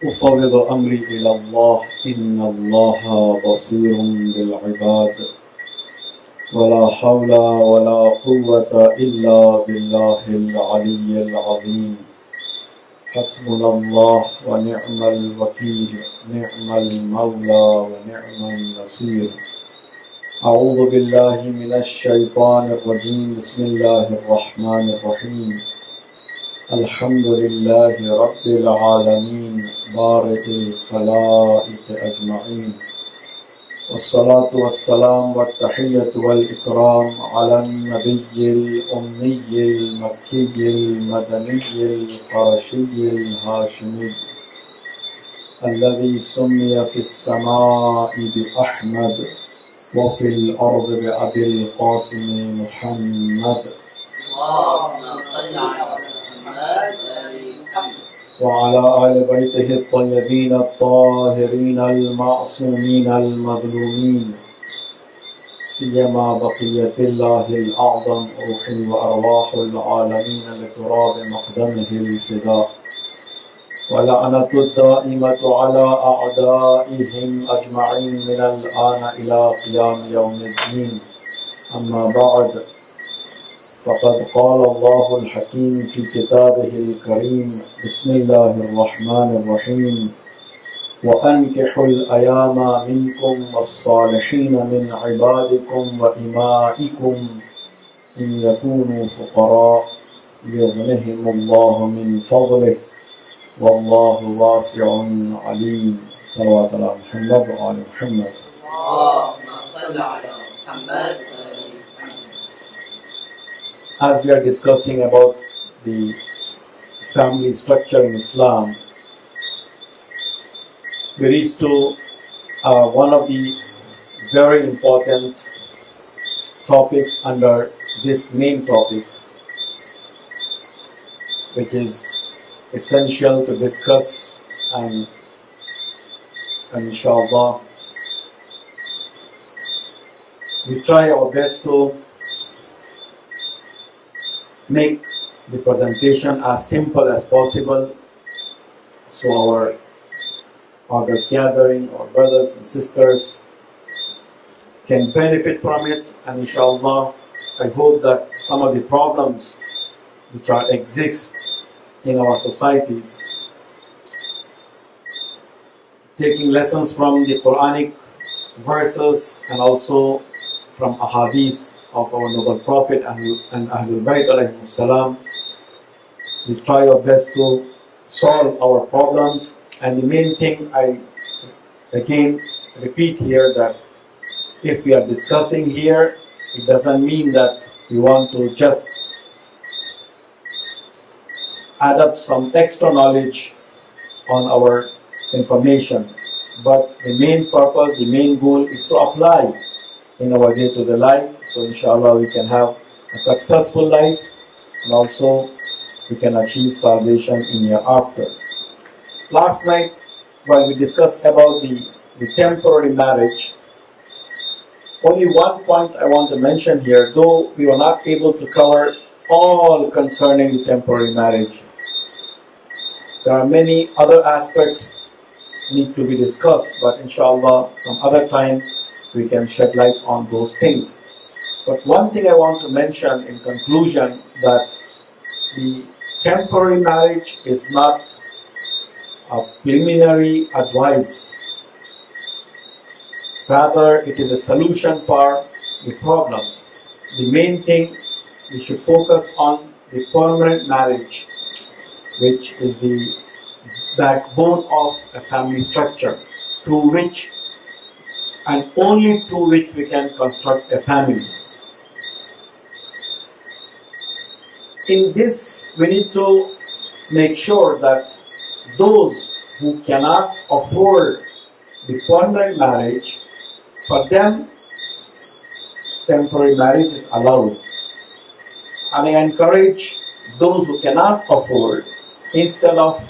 أفوض أمري إلى الله إن الله بصير بالعباد ولا حول ولا قوة إلا بالله العلي العظيم حسبنا الله ونعم الوكيل نعم المولى ونعم النصير أعوذ بالله من الشيطان الرجيم بسم الله الرحمن الرحيم الحمد لله رب العالمين بارئ الخلائق أجمعين والصلاة والسلام والتحية والإكرام على النبي الأمي المكي المدني القرشي الهاشمي الذي سمي في السماء بأحمد وفي الأرض بأبي القاسم محمد اللهم صل على محمد وعلى آل بيته الطيبين الطاهرين المعصومين المظلومين سيما بقية الله الأعظم روحي وأرواح العالمين لتراب مقدمه الفداء ولعنة الدائمة على أعدائهم أجمعين من الآن إلى قيام يوم الدين أما بعد فقد قال الله الحكيم في كتابه الكريم بسم الله الرحمن الرحيم وأنكحوا الأيام منكم والصالحين من عبادكم وإمائكم إن يكونوا فقراء يغنهم الله من فضله والله واسع عليم صلوات على محمد وآل محمد. اللهم صل على محمد. As we are discussing about the family structure in Islam, we reach to one of the very important topics under this main topic, which is essential to discuss and inshallah we try our best to make the presentation as simple as possible so our August gathering, our brothers and sisters can benefit from it, and inshallah I hope that some of the problems which exist in our societies, taking lessons from the Quranic verses and also from ahadith of our noble Prophet and Ahlul Bayt alayhi salam, we try our best to solve our problems. And the main thing I again repeat here, that if we are discussing here, it doesn't mean that we want to just add up some extra knowledge on our information, but the main purpose, the main goal is to apply in our day-to-day life, so inshallah we can have a successful life and also we can achieve salvation in hereafter. Last night, while we discussed about the temporary marriage, only one point I want to mention here, though we were not able to cover all concerning the temporary marriage. There are many other aspects need to be discussed, but inshallah some other time we can shed light on those things. But one thing I want to mention in conclusion, that the temporary marriage is not a preliminary advice. Rather, it is a solution for the problems. The main thing, we should focus on the permanent marriage, which is the backbone of a family structure, through which and only through which we can construct a family. In this, we need to make sure that those who cannot afford the permanent marriage, for them, temporary marriage is allowed. And I encourage those who cannot afford, instead of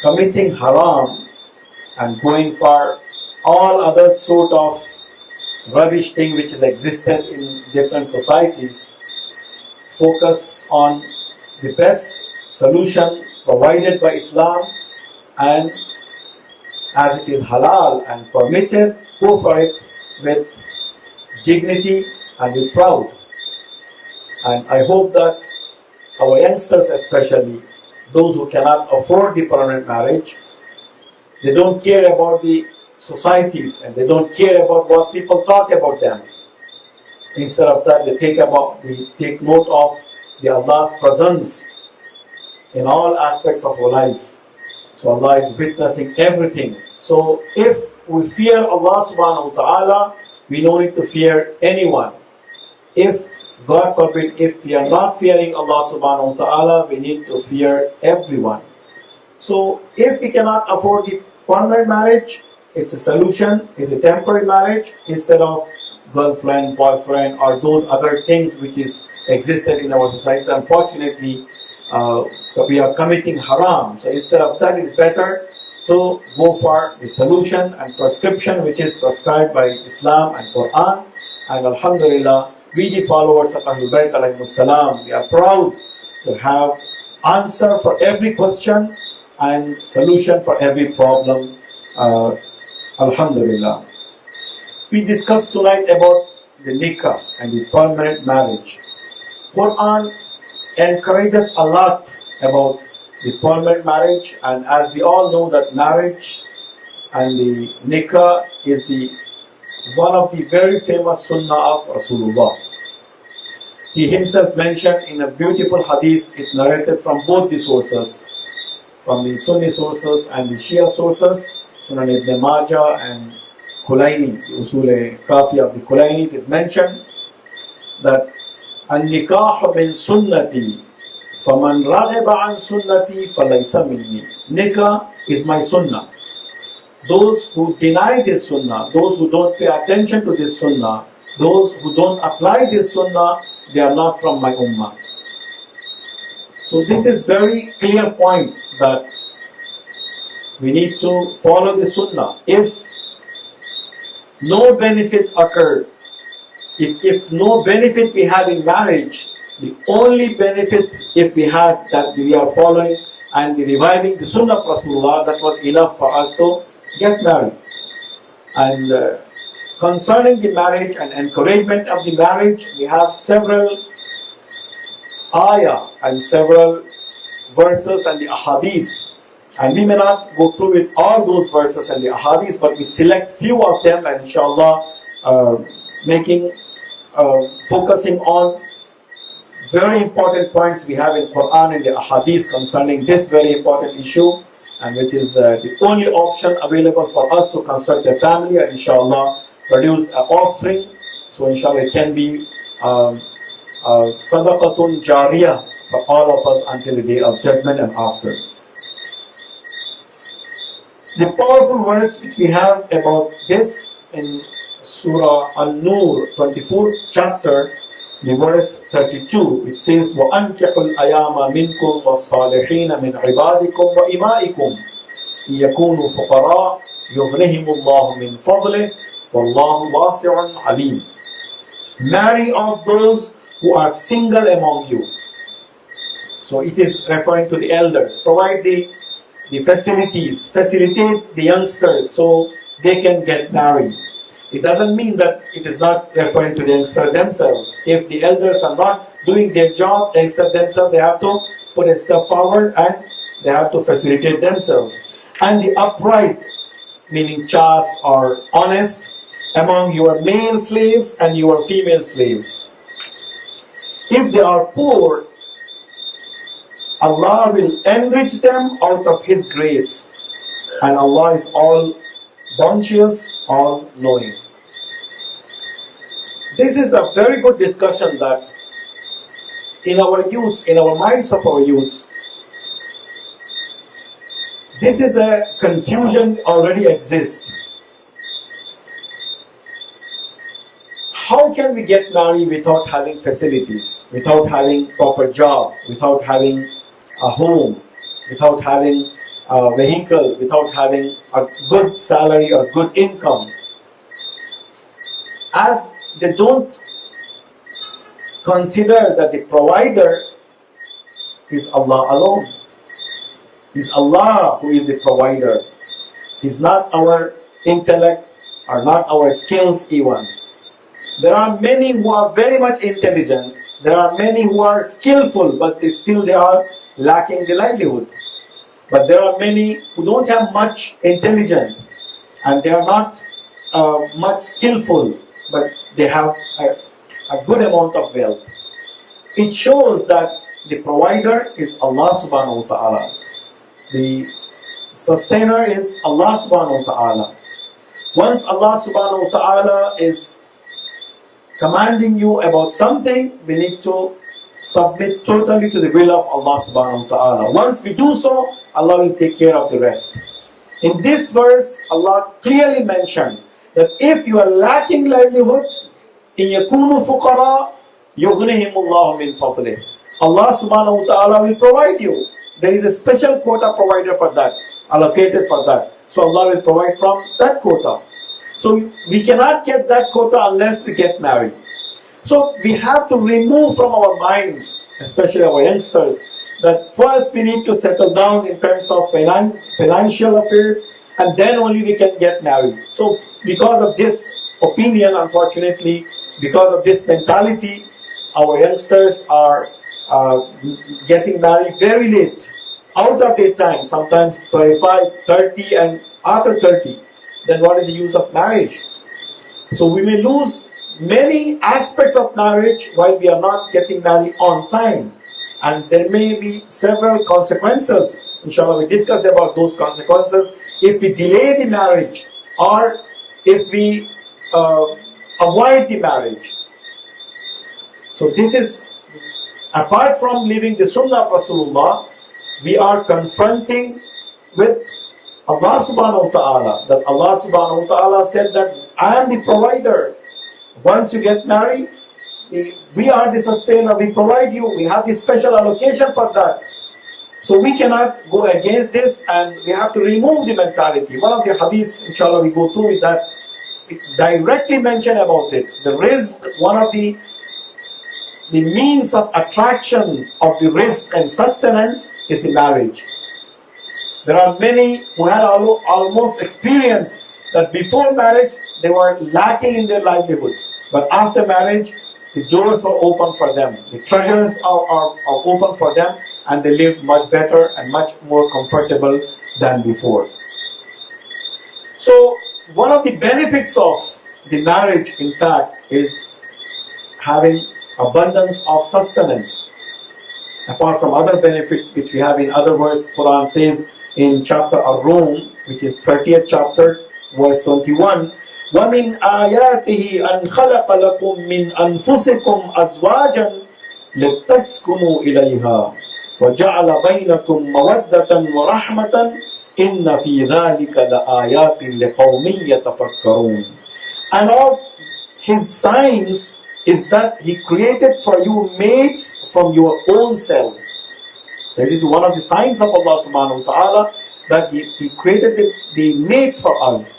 committing haram and going for all other sort of rubbish thing which has existed in different societies, focus on the best solution provided by Islam and as it is halal and permitted, go for it with dignity and with pride. And I hope that our youngsters, especially those who cannot afford the permanent marriage, they don't care about the societies and they don't care about what people talk about them. Instead of that, they take note of the Allah's presence in all aspects of our life. So Allah is witnessing everything. So if we fear Allah subhanahu wa ta'ala, we don't need to fear anyone. If, God forbid, if we are not fearing Allah subhanahu wa ta'ala, we need to fear everyone. So if we cannot afford the permanent marriage, it's a solution, it's a temporary marriage instead of girlfriend, boyfriend, or those other things which is existed in our society. Unfortunately, we are committing haram. So instead of that, it's better to go for the solution and prescription which is prescribed by Islam and Quran. And Alhamdulillah, we the followers of Ahlul Bayt alayhimus salam, we are proud to have answer for every question and solution for every problem. Alhamdulillah. We discussed tonight about the nikah and the permanent marriage. Quran encourages a lot about the permanent marriage, and as we all know that marriage and the nikah is one of the very famous sunnah of Rasulullah. He himself mentioned in a beautiful hadith, it narrated from both the sources, from the Sunni sources and the Shia sources, Sunan Ibn Majah and Kulaini, the Usul-e-Kafi of the Kulaini, it is mentioned that An-nikahu min sunnati faman raghiba an sunnati falaysa minni. Nikah is my sunnah. Those who deny this sunnah, those who don't pay attention to this sunnah, those who don't apply this sunnah, they are not from my ummah. So this is very clear point that we need to follow the sunnah. If no benefit occurred, if no benefit we had in marriage, the only benefit if we had that we are following and reviving the sunnah of Rasulullah, that was enough for us to get married. And concerning the marriage and encouragement of the marriage, we have several ayah and several verses and the ahadith. And we may not go through with all those verses and the ahadith, but we select few of them and inshallah focusing on very important points we have in Quran and the ahadith concerning this very important issue, and which is the only option available for us to construct a family and inshallah produce an offspring. So inshallah it can be sadaqatun jariyah for all of us until the day of judgment and after. The powerful verse which we have about this in Surah An-Nur 24th chapter, the verse 32, it says, وَأَنْكِحُوا الْأَيَامَ مِنْكُمْ وَالصَّالِحِينَ مِنْ عِبَادِكُمْ وَإِمَائِكُمْ يَكُونُوا فُقَرَاءَ يُغْنِهِمُ اللَّهُ مِنْ فَضْلِهِ وَاللَّهُ وَاسِعٌ عَلِيمٌ. Marry of those who are single among you. So it is referring to the elders. Provide the facilities, facilitate the youngsters so they can get married. It doesn't mean that it is not referring to the youngsters themselves. If the elders are not doing their job, the youngsters themselves, they have to put a step forward and they have to facilitate themselves. And the upright, meaning chaste or honest, among your male slaves and your female slaves. If they are poor, Allah will enrich them out of His grace. And Allah is all bounteous, all knowing. This is a very good discussion that in our youths, in our minds of our youths, this is a confusion already exists. How can we get married without having facilities, without having proper job, without having a home, without having a vehicle, without having a good salary or good income? As they don't consider that the provider is Allah alone. It's Allah who is the provider. It's not our intellect or not our skills even. There are many who are very much intelligent. There are many who are skillful, but they are lacking the livelihood. But there are many who don't have much intelligence and they are not much skillful, but they have a good amount of wealth. It shows that the provider is Allah subhanahu wa ta'ala. The sustainer is Allah subhanahu wa ta'ala. Once Allah subhanahu wa ta'ala is commanding you about something, we need to submit totally to the will of Allah subhanahu wa ta'ala. Once we do so, Allah will take care of the rest. In this verse, Allah clearly mentioned that if you are lacking livelihood, in yakunu fuqara, yughnihimullahu min fadlih. Allah subhanahu wa ta'ala will provide you. There is a special quota provider for that, allocated for that. So Allah will provide from that quota. So we cannot get that quota unless we get married. So we have to remove from our minds, especially our youngsters, that first we need to settle down in terms of financial affairs, and then only we can get married. So because of this opinion, unfortunately, because of this mentality, our youngsters are getting married very late, out of their time, sometimes 25, 30, and after 30. Then what is the use of marriage? So we may lose many aspects of marriage while we are not getting married on time. And there may be several consequences. Inshallah, we discuss about those consequences if we delay the marriage or if we avoid the marriage. So this is, apart from leaving the Sunnah of Rasulullah, we are confronting with Allah subhanahu wa ta'ala, that Allah subhanahu wa ta'ala said that I am the provider. Once you get married, we are the sustainer, we provide you, we have this special allocation for that. So we cannot go against this, and we have to remove the mentality. One of the hadiths, inshallah, we go through with that, it directly mention about it. The rizq, one of the means of attraction of the rizq and sustenance is the marriage. There are many who had almost experienced that before marriage they were lacking in their livelihood, but after marriage the doors were open for them, the treasures are open for them, and they live much better and much more comfortable than before. So one of the benefits of the marriage, in fact, is having abundance of sustenance. Apart from other benefits which we have in other verses, Quran says in chapter Ar-Rum, which is 30th chapter, verse 21, وَمِنْ آيَاتِهِ أَنْ خَلَقَ لَكُم مِّنْ أَنفُسِكُمْ أَزْوَاجًا لِتَسْكُنُوا إِلَيْهَا وَجَعَلَ بَيْنَكُم مَّوَدَّةً وَرَحْمَةً إِنَّ فِي ذَلِكَ لَآيَاتٍ لِقَوْمٍ يَتَفَكَّرُونَ. And of His signs is that He created for you mates from your own selves. This is one of the signs of Allah subhanahu wa ta'ala, that He created the mates for us,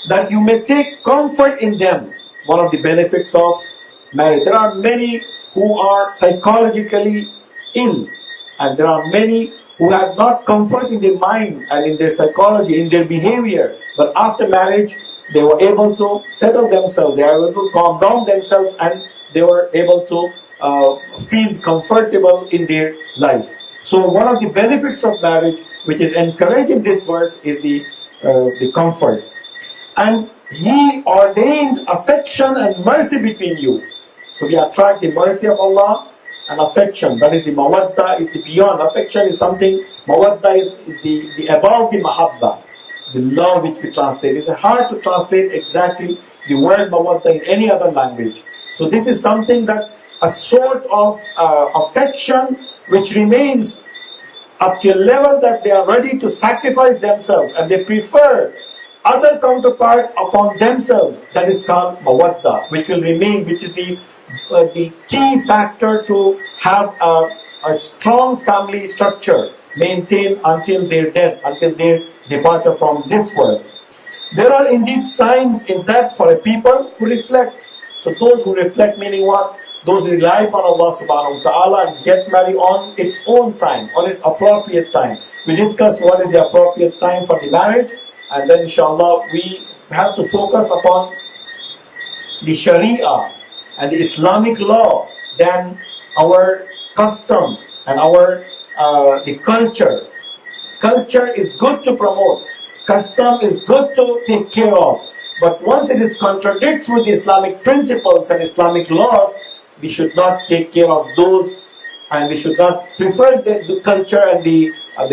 that you may take comfort in them. One of the benefits of marriage. There are many who are psychologically ill, and there are many who have not comfort in their mind and in their psychology, in their behavior. But after marriage, they were able to settle themselves, they were able to calm down themselves, and they were able to feel comfortable in their life. So one of the benefits of marriage, which is encouraged in this verse, is the comfort. And He ordained affection and mercy between you. So we attract the mercy of Allah and affection. That is the mawadda, is the beyond. Affection is something, mawadda is the above the mahabba, the love which we translate. It's hard to translate exactly the word mawadda in any other language. So this is something that, a sort of affection which remains up to a level that they are ready to sacrifice themselves, and they prefer other counterpart upon themselves. That is called mawadda, which will remain, which is the key factor to have a strong family structure maintained until their death, until their departure from this world. There are indeed signs in that for a people who reflect. So those who reflect, meaning what? those who rely upon Allah subhanahu wa ta'ala and get married on its own time, on its appropriate time. We discussed what is the appropriate time for the marriage, and then inshallah we have to focus upon the Sharia and the Islamic law than our custom and our the culture. Culture is good to promote. Custom is good to take care of. But once it is contradicts with the Islamic principles and Islamic laws, we should not take care of those, and we should not prefer the culture and the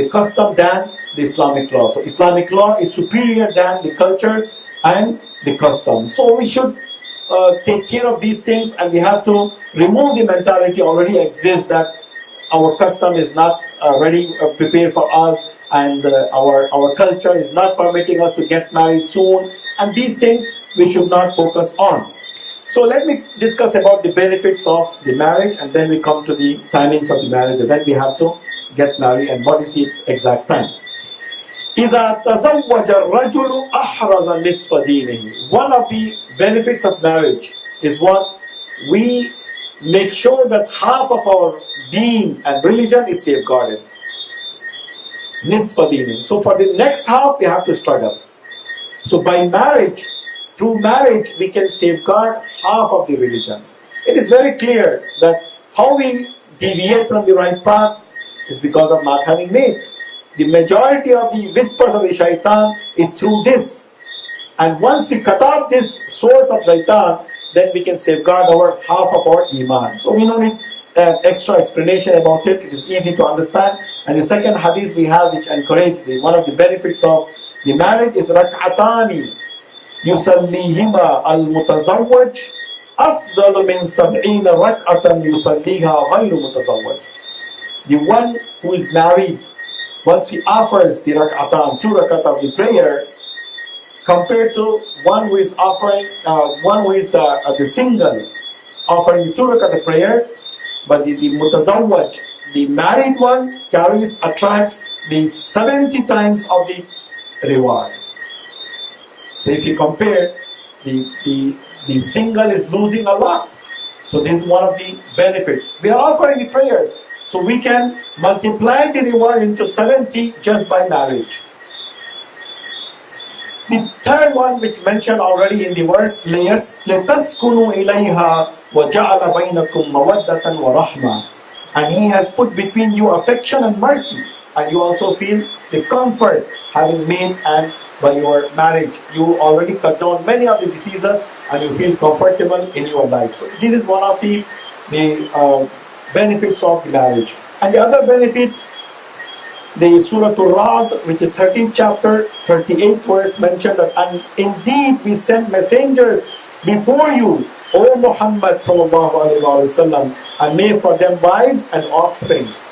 custom than the Islamic law. So Islamic law is superior than the cultures and the customs. So we should take care of these things, and we have to remove the mentality already exists that our custom is not prepared for us, and our culture is not permitting us to get married soon, and these things we should not focus on. So let me discuss about the benefits of the marriage, and then we come to the timings of the marriage, when we have to get married and what is the exact time. إِذَا تَزَوَّجَ الرَّجُلُ أَحْرَزَ نِصْفَ دِينِهِ. One of the benefits of marriage is what? We make sure that half of our deen and religion is safeguarded. Nisfa dini. So for the next half, we have to struggle. So by marriage, through marriage, we can safeguard half of the religion. It is very clear that how we deviate from the right path is because of not having mate. The majority of the whispers of the shaitan is through this. And once we cut off this source of shaitan, then we can safeguard our half of our iman. So we don't need extra explanation about it. It is easy to understand. And the second hadith we have, which encourage one of the benefits of the marriage, is rak'atani yusallihima al-mutazawwaj afdalu min sab'ina rak'atan yusalliha ghayru mutazawwaj. The one who is married, once he offers the rak'atan, 2 rakat of the prayer, compared to one who is offering, the single, offering the 2 rakat of prayers, but the mutazawwaj, the married one, attracts the 70 times of the reward. So if you compare, the single is losing a lot. So this is one of the benefits. We are offering the prayers, so we can multiply the reward into 70 just by marriage. The third one, which mentioned already in the verse, لِتَسْكُنُوا إِلَيْهَا وَجَعَلَ بَيْنَكُمْ مَوَدَّةً وَرَحْمَةً. And He has put between you affection and mercy, and you also feel the comfort having made, and by your marriage you already cut down many of the diseases and you feel comfortable in your life. So this is one of the benefits of the marriage. And the other benefit, the Surah Al-Ra'd, which is 13th chapter, 38th verse, mentioned that, and indeed we sent messengers before you, O Muhammad sallallahu alaihi wasallam, and made for them wives and offsprings.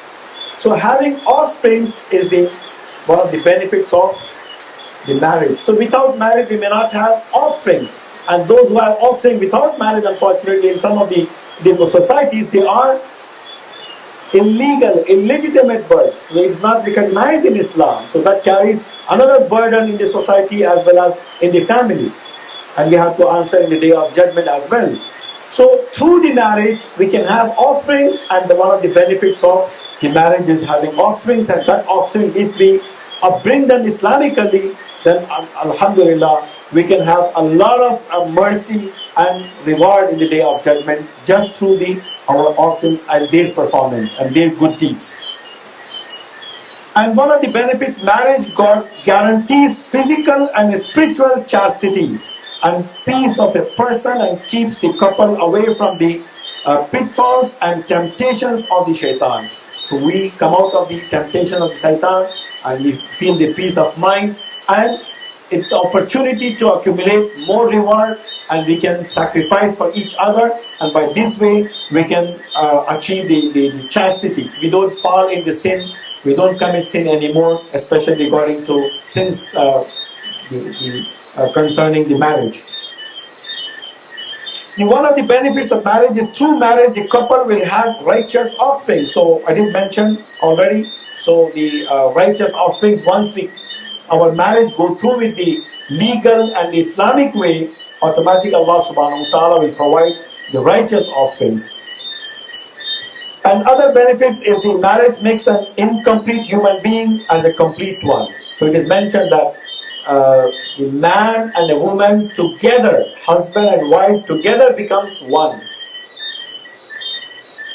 So having offsprings is one of the benefits of the marriage. So without marriage we may not have offsprings, and those who have offspring without marriage, unfortunately in some of the societies, they are illegal, illegitimate births. So it is not recognized in Islam. So that carries another burden in the society as well as in the family. And we have to answer in the day of judgment as well. So through the marriage, we can have offsprings, and one of the benefits of the marriage is having offsprings, and that offspring is being upbring them Islamically, then alhamdulillah, we can have a lot of mercy and reward in the day of judgment just through our offspring and their performance and their good deeds. And one of the benefits, marriage guarantees physical and spiritual chastity and peace of a person, and keeps the couple away from the pitfalls and temptations of the shaitan. So we come out of the temptation of the shaitan and we feel the peace of mind, and it's an opportunity to accumulate more reward, and we can sacrifice for each other, and by this way we can achieve the chastity. We don't fall in the sin, we don't commit sin anymore, especially regarding to sins concerning the marriage. One of the benefits of marriage is through marriage the couple will have righteous offspring. So I did mention already, so the righteous offspring, once our marriage go through with the legal and the Islamic way, automatically Allah subhanahu wa ta'ala will provide the righteous offsprings. And other benefits is the marriage makes an incomplete human being as a complete one. So it is mentioned that the man and the woman together, husband and wife together becomes one.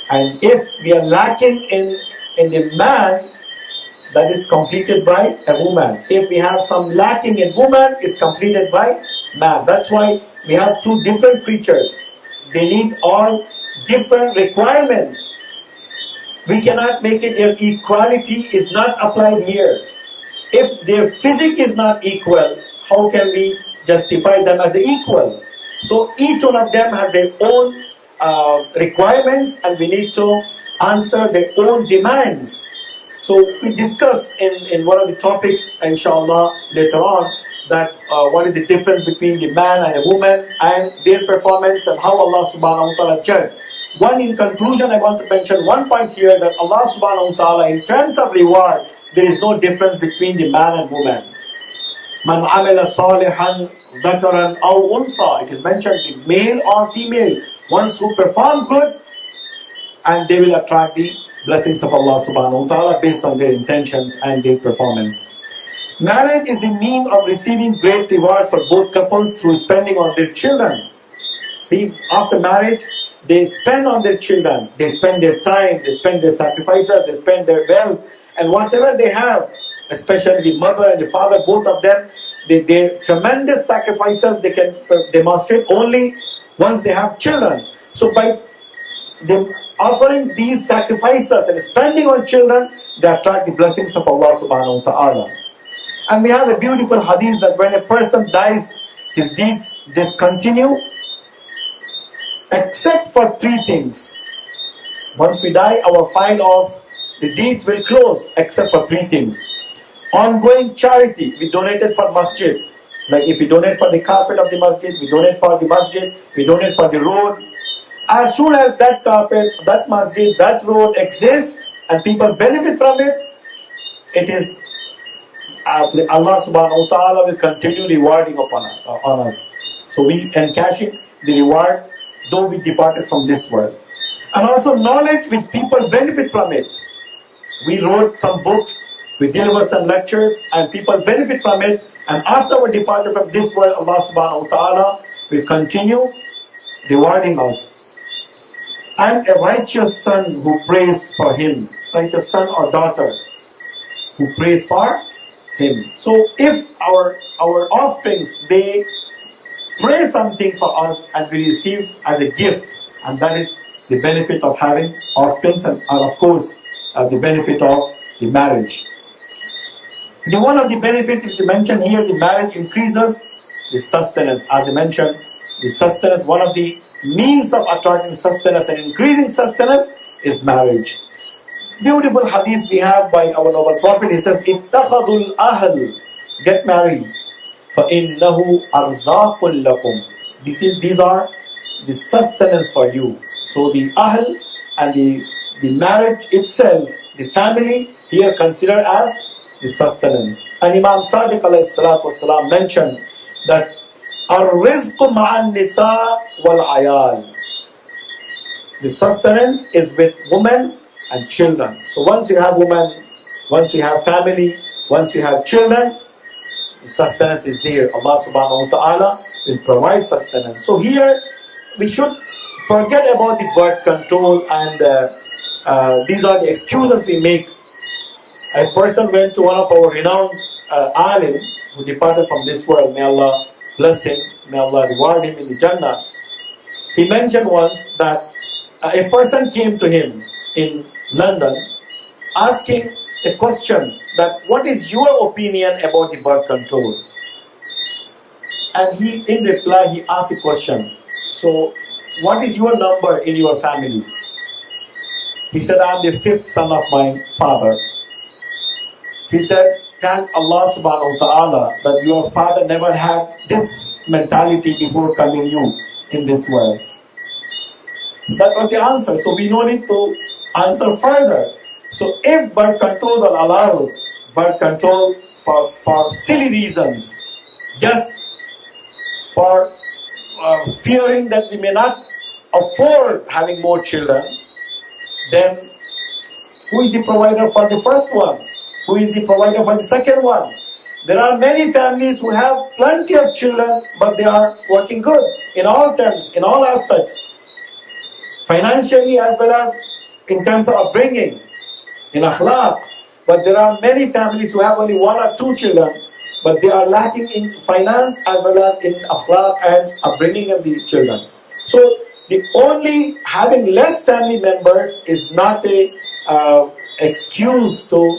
And if we are lacking in the man, that is completed by a woman. If we have some lacking in woman, it's completed by man. That's why we have two different creatures. They need all different requirements. We cannot make it as equality is not applied here. If their physique is not equal, how can we justify them as equal? So each one of them has their own requirements, and we need to answer their own demands. So we discuss in one of the topics, inshallah, later on, that what is the difference between the man and a woman and their performance and how Allah subhanahu wa ta'ala judged. One, in conclusion, I want to mention one point here, that Allah subhanahu wa ta'ala, in terms of reward, there is no difference between the man and woman. Man amila salihan dhakaran aw untha. It is mentioned the male or female, ones who perform good, and they will attract the blessings of Allah subhanahu wa ta'ala based on their intentions and their performance. Marriage is the mean of receiving great reward for both couples through spending on their children. See, after marriage, they spend on their children, they spend their time, they spend their sacrifices, they spend their wealth, and whatever they have, especially the mother and the father, both of them, their tremendous sacrifices they can demonstrate only once they have children. So by them offering these sacrifices and spending on children, they attract the blessings of Allah subhanahu wa ta'ala. And we have a beautiful hadith that when a person dies, his deeds discontinue, except for three things. Once we die, our file of the deeds will close, except for three things. Ongoing charity, we donated for masjid. Like if we donate for the carpet of the masjid, we donate for the masjid, we donate for the road. As soon as that carpet, that masjid, that road exists and people benefit from it, it is Allah subhanahu wa ta'ala will continue rewarding on us. So we encash the reward though we departed from this world. And also knowledge which people benefit from it. We wrote some books, we deliver some lectures, and people benefit from it. And after our departure from this world, Allah subhanahu wa ta'ala will continue rewarding us. And a righteous son who prays for him, righteous son or daughter who prays for him. So if our offsprings, they pray something for us and we receive as a gift, and that is the benefit of having offsprings, and of course the benefit of the marriage. One of the benefits is mentioned here, the marriage increases the sustenance. As I mentioned, the sustenance, one of the means of attracting sustenance and increasing sustenance is marriage. Beautiful hadith we have by our noble Prophet. He says, "Ittakhadul ahl," get married. فَإِنَّهُ أَرْزَاقٌ لَكُمْ. These are the sustenance for you. So the ahl and the marriage itself, the family, here considered as the sustenance. And Imam Sadiq alayhi salatu wasalam mentioned that الرزق مع النساء والعيال. The sustenance is with women and children. So once you have women, once you have family, once you have children, the sustenance is there. Allah subhanahu wa ta'ala will provide sustenance. So here we should forget about the birth control, and these are the excuses we make. A person went to one of our renowned alim who departed from this world. May Allah bless him, may Allah reward him in the Jannah. He mentioned once that a person came to him in London asking a question that, what is your opinion about the birth control? And he, in reply, he asked a question. So, what is your number in your family? He said, I am the fifth son of my father. He said, thank Allah subhanahu wa ta'ala that your father never had this mentality before coming you in this world. So that was the answer. So we don't need to answer further. So if birth controls are allowed, birth control for silly reasons, just for fearing that we may not afford having more children, then who is the provider for the first one? Who is the provider for the second one? There are many families who have plenty of children, but they are working good in all terms, in all aspects, financially as well as in terms of upbringing, in akhlaq. But there are many families who have only one or two children, but they are lacking in finance as well as in akhlaq and upbringing of the children. So the only having less family members is not a excuse to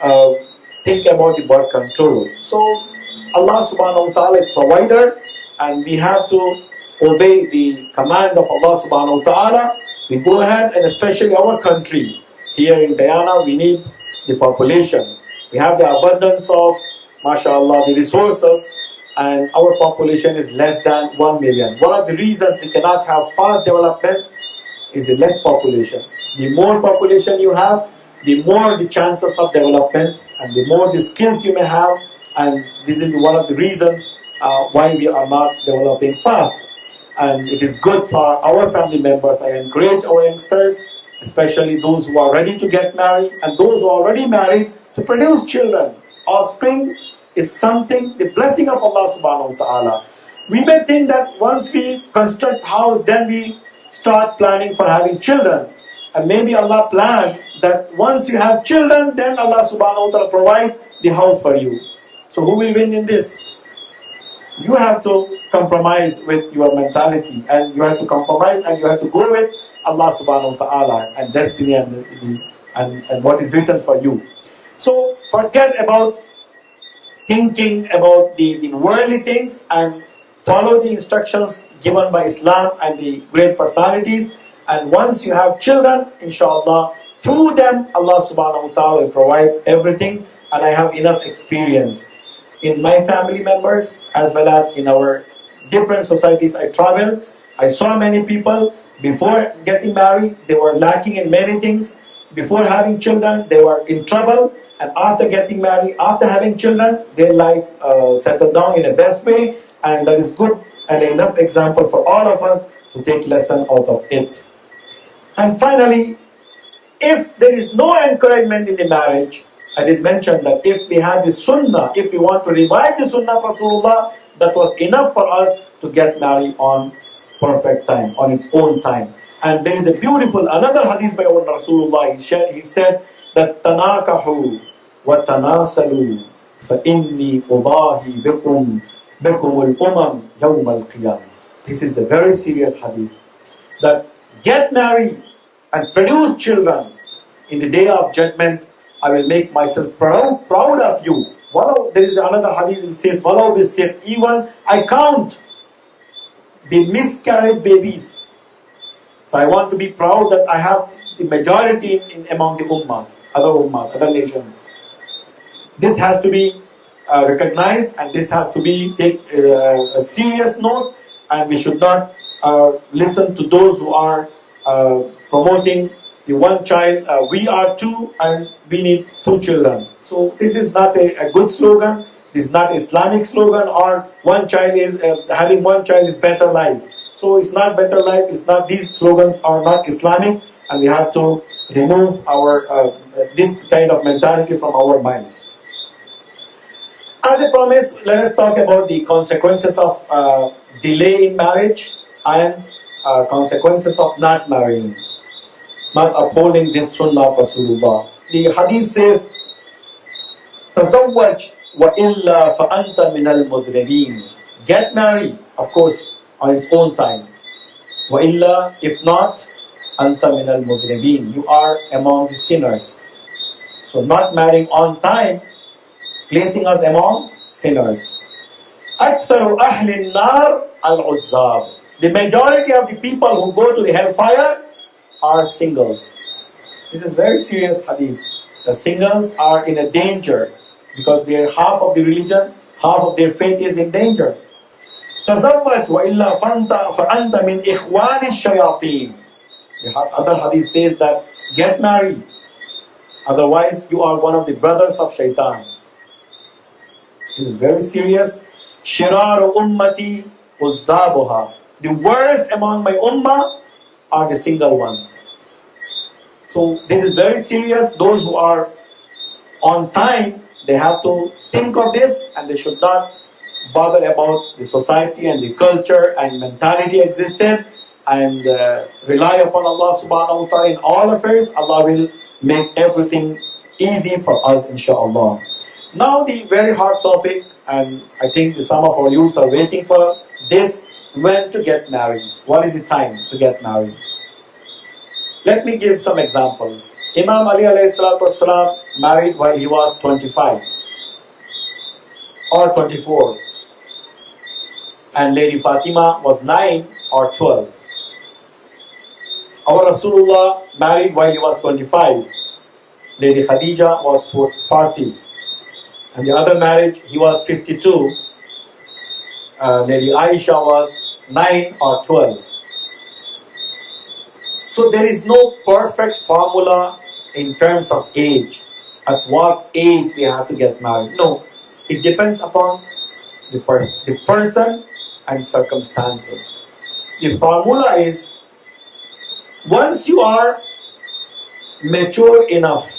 uh, think about the birth control. So Allah subhanahu wa ta'ala is provider, and we have to obey the command of Allah subhanahu wa ta'ala. We go ahead, and especially our country here in Guyana, we need the population. We have the abundance of, mashallah, the resources, and our population is less than 1 million. One of the reasons we cannot have fast development is the less population. The more population you have, the more the chances of development and the more the skills you may have, and this is one of the reasons why we are not developing fast. And it is good for our family members. I encourage our youngsters, especially those who are ready to get married and those who are already married, to produce children. Offspring is something, the blessing of Allah subhanahu wa ta'ala. We may think that once we construct house, then we start planning for having children. And maybe Allah planned that once you have children, then Allah subhanahu wa ta'ala provide the house for you. So who will win in this? You have to compromise with your mentality, and you have to compromise and you have to go with Allah subhanahu wa ta'ala and destiny and what is written for you. So forget about thinking about the worldly things and follow the instructions given by Islam and the great personalities. And once you have children, inshallah, through them Allah subhanahu wa ta'ala will provide everything. And I have enough experience in my family members as well as in our different societies I travel. I saw many people before getting married, they were lacking in many things. Before having children, they were in trouble. And after getting married, after having children, their life settled down in the best way. And that is good and enough example for all of us to take lesson out of it. And finally, if there is no encouragement in the marriage, I did mention that if we had the sunnah, if we want to revive the sunnah of Rasulullah, that was enough for us to get married on perfect time, on its own time. And there is a beautiful, another hadith by our Rasulullah, he said that tanakahu wa tanasalu fa inni ubahi bikum al-umam yawm al-qiyam. This is a very serious hadith. That get married and produce children. In the day of judgment, I will make myself proud of you. There is another hadith that says, even I count the miscarried babies. So I want to be proud that I have the majority among the ummahs, other nations. This has to be recognized, and this has to be take a serious note, and we should not listen to those who are promoting the one child, we are two and we need two children. So this is not a good slogan. This is not Islamic slogan, or one child is having one child is better life. So it's not better life. It's not, these slogans are not Islamic, and we have to remove our this kind of mentality from our minds. As a promise, let us talk about the consequences of delay in marriage and consequences of not marrying, not upholding this sunnah of Rasulullah. The hadith says, "Tazawwaj wa illa fa anta min al-mudhnibin." Get married, of course, on its own time. Wa illa, if not, anta min al-mudhnibin. You are among the sinners. So not marrying on time, placing us among sinners. Aktharu ahli an-nar al-uzzab. The majority of the people who go to the hellfire are singles. This is very serious hadith. The singles are in a danger because they're half of the religion, half of their faith is in danger. Tazawwaj wa illa fa anta min ikhwani shayateen. The other hadith says that get married, otherwise you are one of the brothers of shaitan. This is very serious. Shiraru ummati uzzabuha. The worst among my ummah are the single ones. So this is very serious. Those who are on time, they have to think of this, and they should not bother about the society and the culture and mentality existed, and rely upon Allah subhanahu wa ta'ala in all affairs. Allah will make everything easy for us, inshallah. Now the very hard topic, and I think some of our youths are waiting for this: when to get married. What is the time to get married? Let me give some examples. Imam Ali alayhi salatu wasalam married while he was 25 or 24, and Lady Fatima was 9 or 12. Our Rasulullah married while he was 25. Lady Khadija was 40. And the other marriage, he was 52. Lady Aisha was 9 or 12. So there is no perfect formula in terms of age. At what age we have to get married? No. It depends upon the person and circumstances. The formula is, once you are mature enough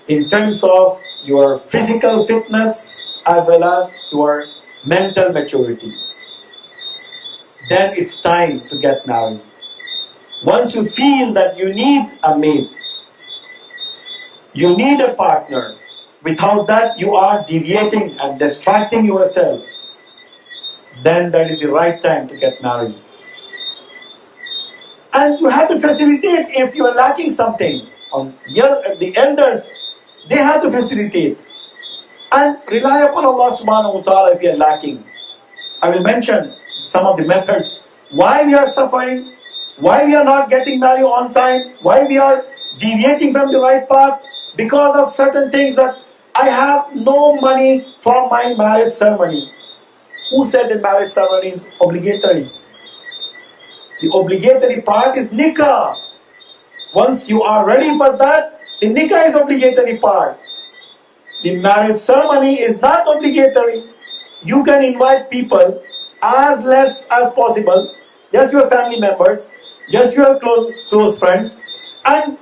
in terms of your physical fitness as well as your mental maturity, then it's time to get married. Once you feel that you need a mate, you need a partner, without that you are deviating and distracting yourself, then that is the right time to get married. And you have to facilitate if you are lacking something. The elders, they have to facilitate. And rely upon Allah subhanahu wa ta'ala if you are lacking. I will mention some of the methods. Why we are suffering, why we are not getting married on time, why we are deviating from the right path, because of certain things that I have no money for my marriage ceremony. Who said that marriage ceremony is obligatory? The obligatory part is nikah. Once you are ready for that, the nikah is obligatory part. The marriage ceremony is not obligatory. You can invite people as less as possible, just your family members, just your close friends, and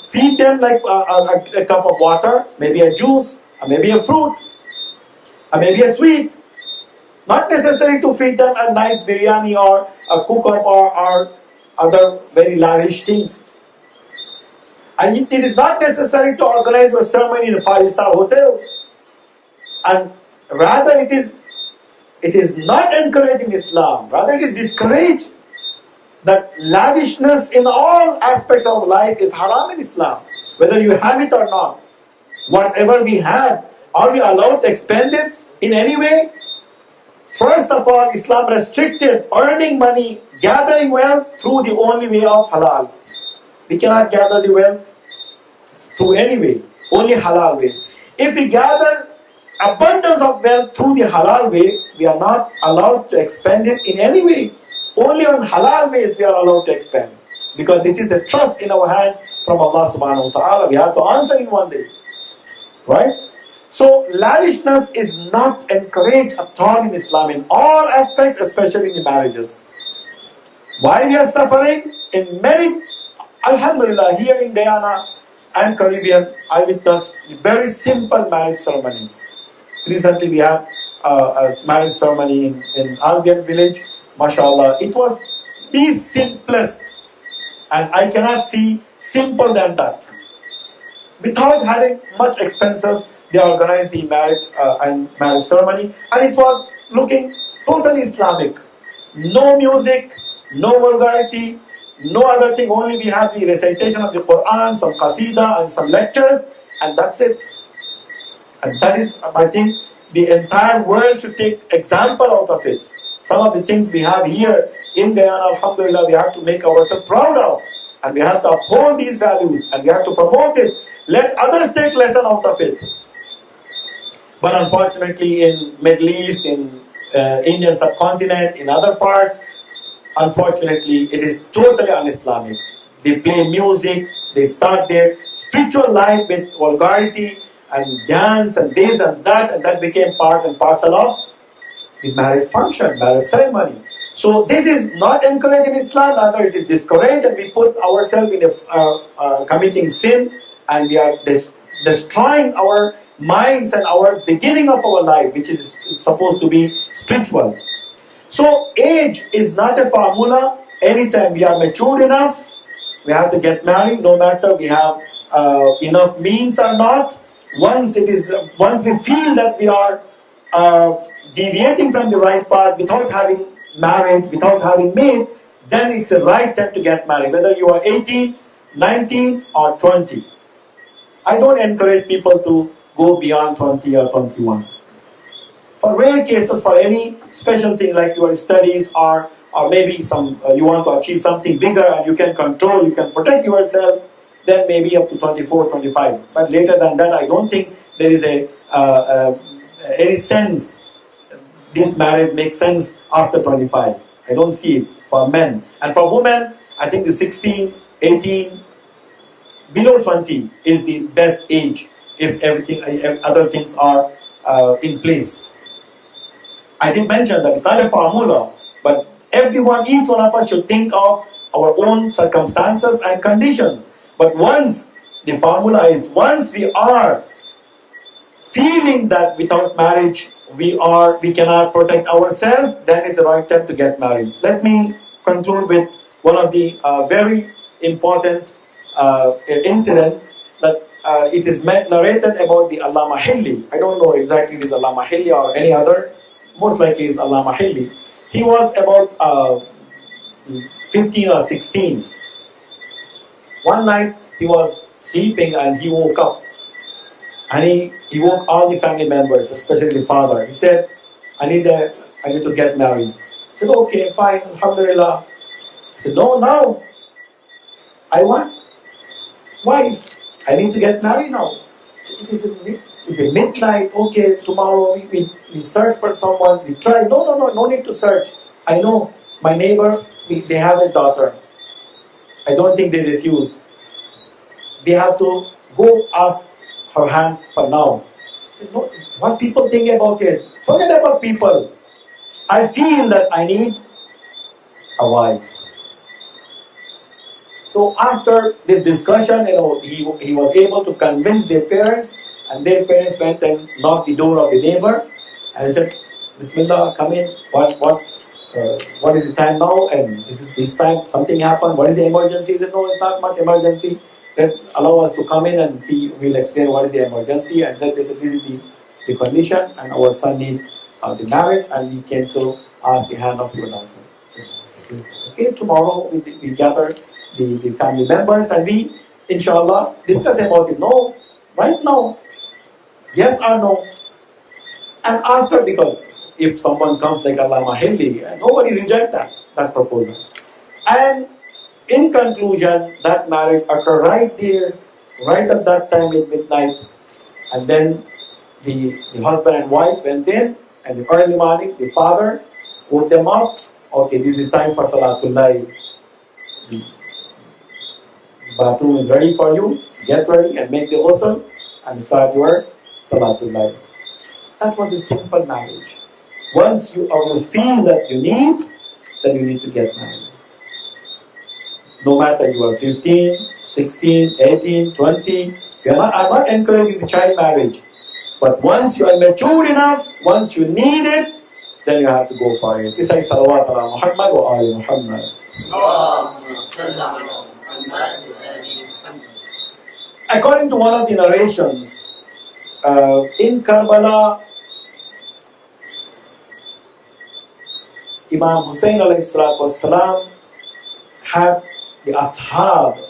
feed them like a cup of water, maybe a juice, or maybe a fruit, or maybe a sweet. Not necessary to feed them a nice biryani or a cook-up or other very lavish things. And it is not necessary to organize your ceremony in the 5-star hotels. And rather it is not encouraging Islam. Rather it is discouraged. That lavishness in all aspects of life is haram in Islam. Whether you have it or not. Whatever we have, are we allowed to expend it in any way? First of all, Islam restricted earning money, gathering wealth through the only way of halal. We cannot gather the wealth through any way, only halal ways. If we gather abundance of wealth through the halal way, we are not allowed to expend it in any way. Only on halal ways we are allowed to expend. Because this is the trust in our hands from Allah subhanahu wa ta'ala. We have to answer in one day. Right? So lavishness is not encouraged at all in Islam in all aspects, especially in the marriages. Why we are suffering? In many, alhamdulillah, here in Guyana and Caribbean, I witnessed very simple marriage ceremonies. Recently we had a marriage ceremony in Albion village. MashaAllah, it was the simplest, and I cannot see simple than that. Without having much expenses, they organized the marriage ceremony, and it was looking totally Islamic. No music, no vulgarity, no other thing. Only we had the recitation of the Quran, some qasida, and some lectures, and that's it. And that is, I think, the entire world should take example out of it. Some of the things we have here in Guyana, alhamdulillah, we have to make ourselves proud of. And we have to uphold these values, and we have to promote it. Let others take lesson out of it. But unfortunately, in Middle East, in Indian subcontinent, in other parts, unfortunately, it is totally un-Islamic. They play music, they start their spiritual life with vulgarity and dance and this and that became part and parcel of the marriage function, marriage ceremony. So this is not encouraged in Islam, rather it is discouraged, and we put ourselves in committing sin, and we are destroying our minds and our beginning of our life, which is supposed to be spiritual. So age is not a formula. Anytime we are matured enough, we have to get married, no matter we have enough means or not. Once we feel that we are deviating from the right path without having married, without having made, then it's the right time to get married, whether you are 18, 19, or 20. I don't encourage people to go beyond 20 or 21. For rare cases, for any special thing like your studies or maybe some you want to achieve something bigger and you can control, you can protect yourself, then maybe up to 24, 25. But later than that, I don't think there is any sense this marriage makes sense after 25. I don't see it for men. And for women, I think the 16, 18, below 20 is the best age if everything, if other things are in place. I did mention that it's not a formula, but everyone, each one of us should think of our own circumstances and conditions. But once the formula is, once we are feeling that without marriage we cannot protect ourselves, then it's the right time to get married. Let me conclude with one of the very important incident that it is narrated about the Allama Hilli. I don't know exactly it is Allama Hilli or any other. Most likely it's Allama Hilli. He was about 15 or 16. One night he was sleeping and he woke up. And he woke all the family members, especially the father. He said, I need to get married. He said, okay, fine, alhamdulillah. He said, no, now. I want wife. I need to get married now. So it is midnight. Okay, tomorrow we search for someone. We try. No need to search. I know my neighbor, they have a daughter. I don't think they refuse. We have to go ask her hand for now. So, no, what people think about it? Forget about people. I feel that I need a wife. So after this discussion, he was able to convince their parents, and their parents went and knocked the door of the neighbor, and said, Bismillah, come in. What is the time now? And this time something happened. What is the emergency? He said, no, it's not much emergency. Allow us to come in and see. We'll explain what is the emergency. And said, this is the condition, and our son needs the marriage, and we came to ask the hand of your daughter. So this is okay. Tomorrow we gather the family members and we, inshallah, discuss about it. No, right now, yes or no. And after, because if someone comes like Allama Hilli, nobody reject that proposal. And in conclusion, that marriage occurred right there, right at that time at midnight. And then the husband and wife went in, and the early morning, the father woke them up. Okay, this is time for Salatul Layl. The bathroom is ready for you. Get ready and make the ghusl and start your Salatul Layl. That was a simple marriage. Once you feel that you need, then you need to get married. No matter you are 15, 16, 18, 20. I'm not encouraging the child marriage. But once you are mature enough, once you need it, then you have to go for it. It's like Salawat ala Muhammad wa ali Muhammad. According to one of the narrations, in Karbala, Imam Hussein alayhi salatu wasalam had the ashab,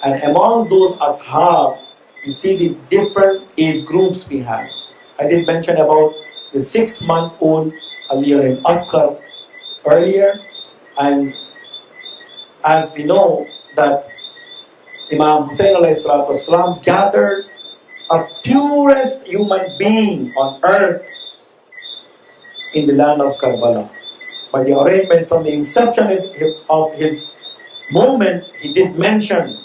and among those ashab, you see the different age groups we have. I did mention about the 6-month-old Ali ibn Asghar earlier, and as we know that Imam Hussein alayhi salatu wasalam gathered a purest human being on earth in the land of Karbala. By the arrangement from the inception of his movement, he did mention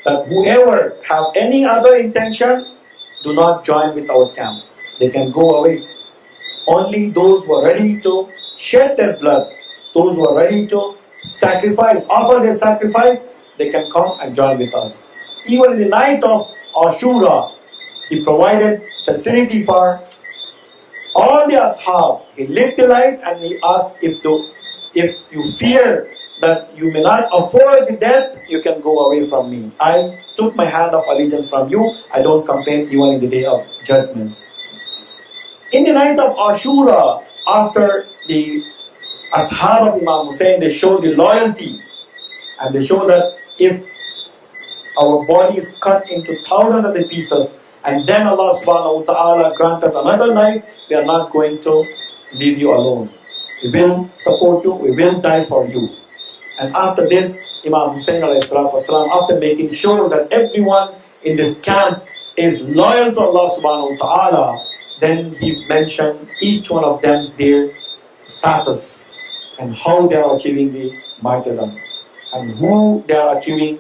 that whoever have any other intention, do not join with our camp. They can go away. Only those who are ready to shed their blood, those who are ready to sacrifice, offer their sacrifice, they can come and join with us. Even in the night of Ashura, he provided facility for all the ashab. He lit the light and he asked, if you fear that you may not afford the death, you can go away from me. I took my hand of allegiance from you. I don't complain even in the day of judgment. In the night of Ashura, after the ashab of Imam Hussein, they show the loyalty and they show that if our body is cut into thousands of the pieces and then Allah subhanahu wa ta'ala grant us another life, we are not going to leave you alone. We will support you, we will die for you. And after this, Imam Hussein alayhi salatu wasalam, after making sure that everyone in this camp is loyal to Allah subhanahu wa ta'ala, then he mentioned each one of them, their status and how they are achieving the martyrdom and who they are achieving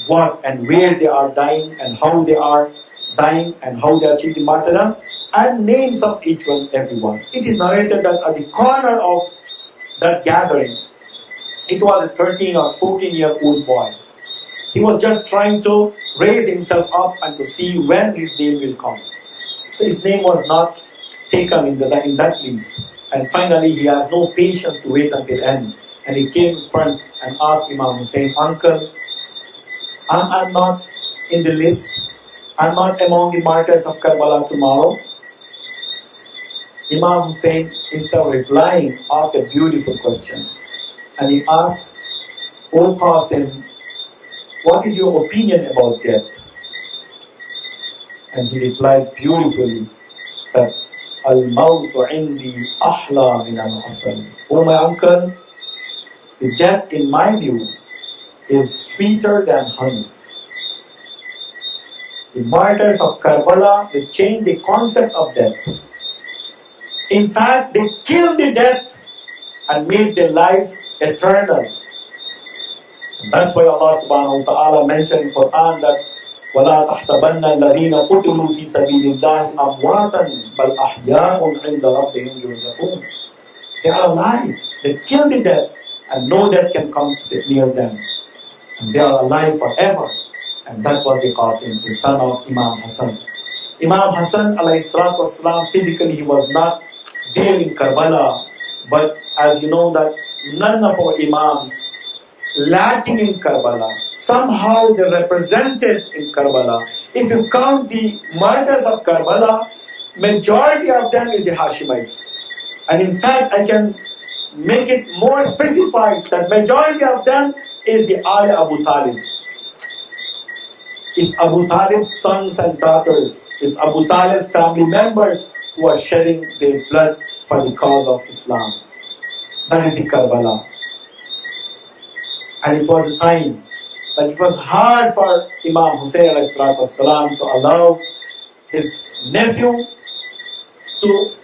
what and where they are dying and how they are dying and how they achieve the martyrdom and names of each one, everyone. It is narrated that at the corner of that gathering, it was a 13 or 14-year-old boy. He was just trying to raise himself up and to see when his name will come. So his name was not taken in that list. And finally, he has no patience to wait until end. And he came in front and asked Imam Hussein, "Uncle, I'm not in the list. I'm not among the martyrs of Karbala tomorrow." Imam Hussein, instead of replying, asked a beautiful question. And he asked, "O Qasim, what is your opinion about death?" And he replied beautifully that Al-Mawtu indi ahla min al-asal. "Oh my uncle, the death in my view is sweeter than honey." The martyrs of Karbala, they changed the concept of death. In fact, they killed the death and made their lives eternal. And that's why Allah subhanahu wa ta'ala mentioned in Quran that وَلَا تَحْسَبَنَّ الَّذِينَ قُتِلُوا فِي سَبِيلِ اللَّهِ أَمْوَاتًا بَلْ أَحْيَاءٌ عِنْدَ رَبِّهِمْ يُرْزَقُونَ. They are alive. They killed the death and no death can come near them. And they are alive forever. And that was the Qasim, the son of Imam Hassan. Imam Hassan alayhi salatu wasalam, physically he was not there in Karbala, but as you know that none of our Imams lacking in Karbala, somehow they represented in Karbala. If you count the martyrs of Karbala, majority of them is the Hashemites. And in fact, I can make it more specified that majority of them is the Ali Abu Talib. It's Abu Talib's sons and daughters. It's Abu Talib's family members who are shedding their blood for the cause of Islam. That is the Karbala. And it was a time that it was hard for Imam Hussein ﷺ to allow his nephew to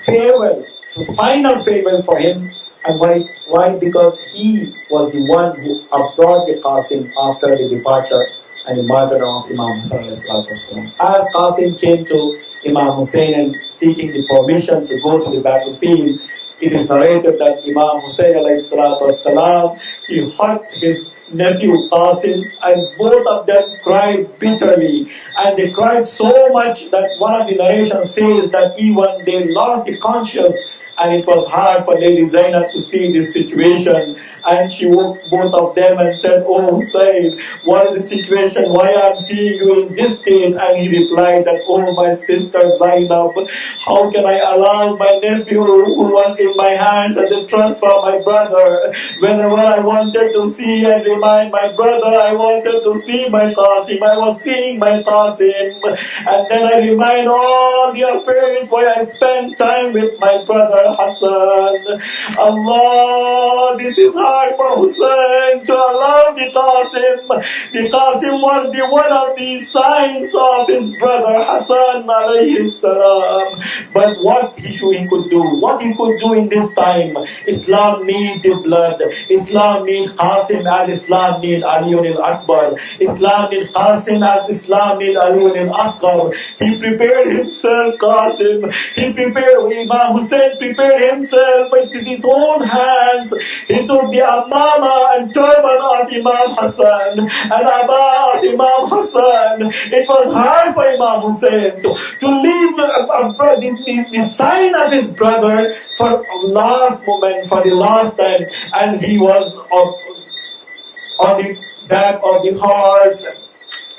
farewell, to final farewell for him. And why? Because he was the one who brought the Qasim after the departure and the martyrdom of Imam Hussein ﷺ. As Qasim came to Imam Hussein and seeking the permission to go to the battlefield, it is narrated that Imam Hussein ﷺ, he hugged his nephew Qasim and both of them cried bitterly. And they cried so much that one of the narrations says that even they lost the conscience. And it was hard for Lady Zainab to see this situation. And she woke both of them and said, "Oh Hussein, what is the situation? Why I'm seeing you in this state?" And he replied that, "Oh my sister Zainab, how can I allow my nephew who was in my hands as a trust for my brother? Whenever I wanted to see and remind my brother, I wanted to see my Qasim. I was seeing my Qasim. And then I remind all the affairs why I spent time with my brother Hassan. Allah, this is hard for Hussein to allow the Qasim. The Qasim was the one of the signs of his brother Hassan alayhi salam. But what he could do in this time, Islam need the blood. Islam need Qasim as Islam need Ali al-Akbar. Islam need Qasim as Islam need Ali al-Asghar. He prepared himself, Qasim. He prepared, Imam Hussein prepared himself with his own hands. He took the amama and turban of Imam Hassan and abba of Imam Hassan. It was hard for Imam Hussein to leave the sign of his brother for last moment, for the last time, and he was on the back of the horse.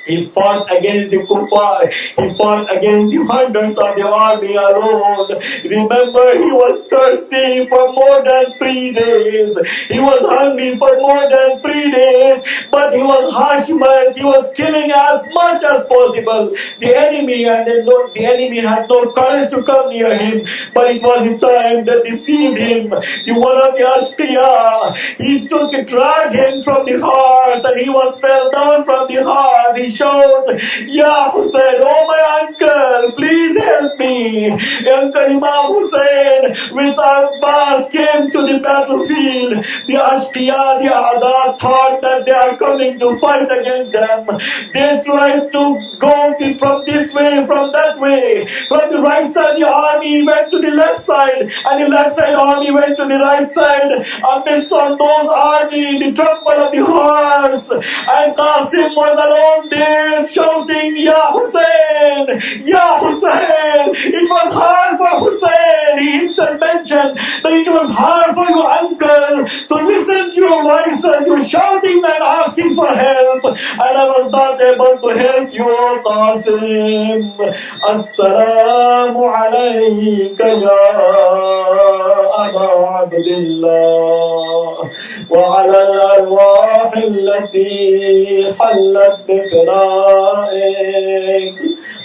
He fought against the kuffar. He fought against the hundreds of the army alone. Remember, he was thirsty for more than 3 days. He was hungry for more than 3 days. But he was hashmat. He was killing as much as possible the enemy, and the enemy had no courage to come near him. But it was the time that deceived him. The one of the ashqiya, he dragged him from the horse, and he was fell down from the horse. He showed, Ya Hussein, oh my uncle, please help me. Uncle Imam Hussein with Abbas came to the battlefield. The Ashqiya, the A'da thought that they are coming to fight against them. They tried to go from this way, from that way. From the right side, the army went to the left side, and the left side army went to the right side. Amidst on those army, the trample of the horse, and Qasim was alone there shouting, Ya Hussein! Ya Hussein! It was hard for Hussein. He himself mentioned that it was hard for your uncle to listen to your voices. You're shouting and asking for help, and I was not able to help you, Qasim. Assalamu alayka ya Aba Abdullah wa ala al-arwah allati hallat بفنائك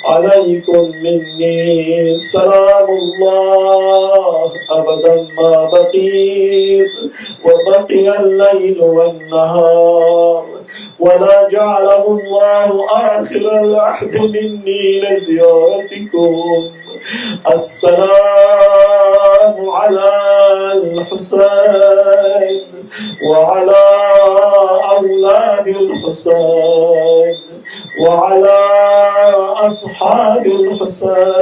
عليكم مني سلام الله أبدا ما بقيت وبقي الليل والنهار ولا جعله الله آخر العهد مني لزيارتكم السلام على الحسين وعلى أولاد الحسين وعلى أصحاب الحسين.